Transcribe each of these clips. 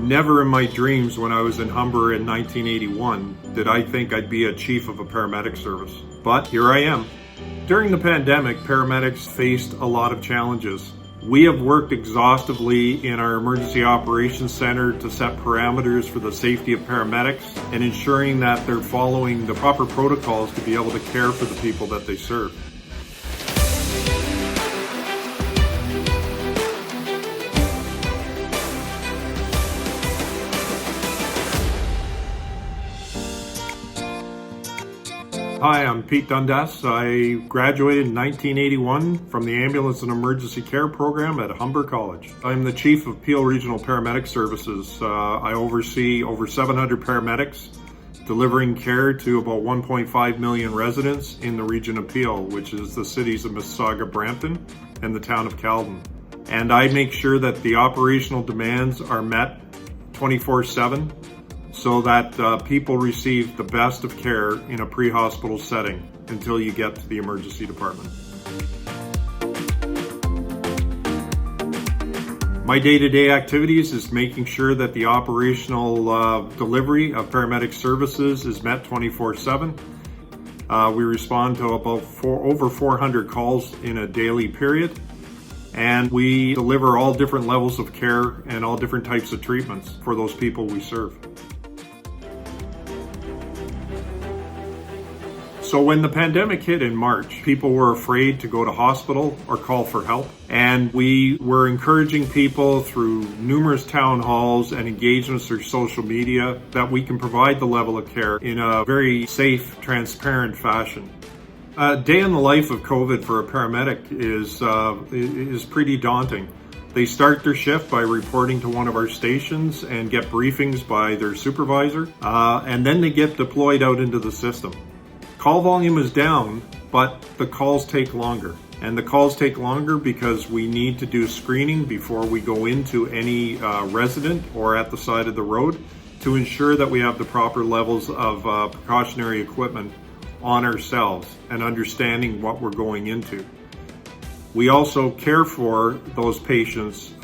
Never in my dreams when I was in Humber in 1981 did I think I'd be a chief of a paramedic service. But here I am. During the pandemic, paramedics faced a lot of challenges. We have worked exhaustively in our Emergency Operations Center to set parameters for the safety of paramedics and ensuring that they're following the proper protocols to be able to care for the people that they serve. Hi, I'm Pete Dundas. I graduated in 1981 from the Ambulance and Emergency Care program at Humber College. I'm the Chief of Peel Regional Paramedic Services. I oversee over 700 paramedics delivering care to about 1.5 million residents in the region of Peel, which is the cities of Mississauga, Brampton, and the town of Caledon. And I make sure that the operational demands are met 24/7. So that people receive the best of care in a pre-hospital setting until you get to the emergency department. My day-to-day activities is making sure that the operational delivery of paramedic services is met 24/7. We respond to about over 400 calls in a daily period, and we deliver all different levels of care and all different types of treatments for those people we serve. So when the pandemic hit in March, people were afraid to go to hospital or call for help. And we were encouraging people through numerous town halls and engagements through social media that we can provide the level of care in a very safe, transparent fashion. A day in the life of COVID for a paramedic is pretty daunting. They start their shift by reporting to one of our stations and get briefings by their supervisor, and then they get deployed out into the system. Call volume is down, but the calls take longer. And the calls take longer because we need to do screening before we go into any resident or at the side of the road to ensure that we have the proper levels of precautionary equipment on ourselves and understanding what we're going into. We also care for those patients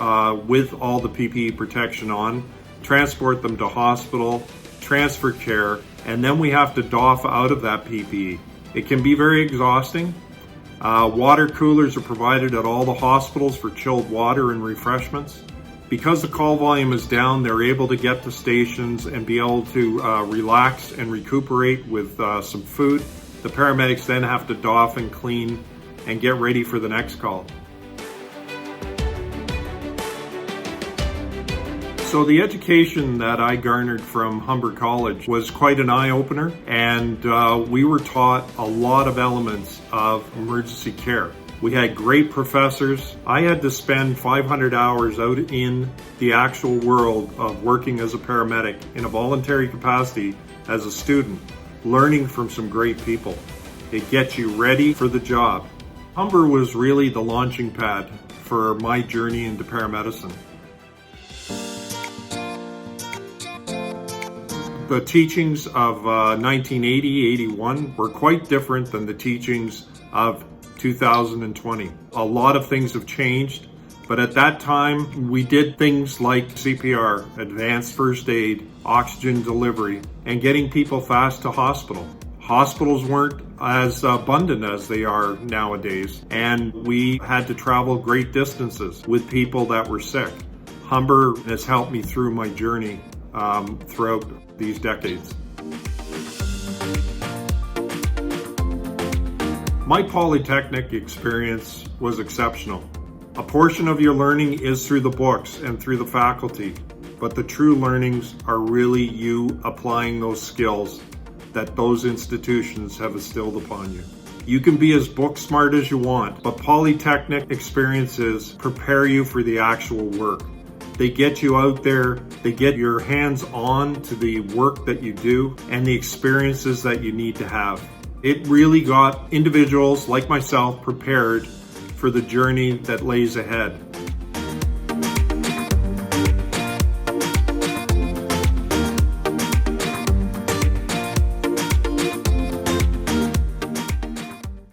with all the PPE protection on, transport them to hospital, transfer care, and then we have to doff out of that PPE. It can be very exhausting. Water coolers are provided at all the hospitals for chilled water and refreshments. Because the call volume is down, they're able to get to stations and be able to relax and recuperate with some food. The paramedics then have to doff and clean and get ready for the next call. So the education that I garnered from Humber College was quite an eye-opener, and we were taught a lot of elements of emergency care. We had great professors. I had to spend 500 hours out in the actual world of working as a paramedic in a voluntary capacity as a student, learning from some great people. It gets you ready for the job. Humber was really the launching pad for my journey into paramedicine. The teachings of 1980-81 were quite different than the teachings of 2020. A lot of things have changed, but at that time we did things like CPR, advanced first aid, oxygen delivery, and getting people fast to hospital. Hospitals weren't as abundant as they are nowadays, and we had to travel great distances with people that were sick. Humber has helped me through my journey throughout these decades. My Polytechnic experience was exceptional. A portion of your learning is through the books and through the faculty, but the true learnings are really you applying those skills that those institutions have instilled upon you. You can be as book smart as you want, but Polytechnic experiences prepare you for the actual work. They get you out there, they get your hands on to the work that you do and the experiences that you need to have. It really got individuals like myself prepared for the journey that lays ahead.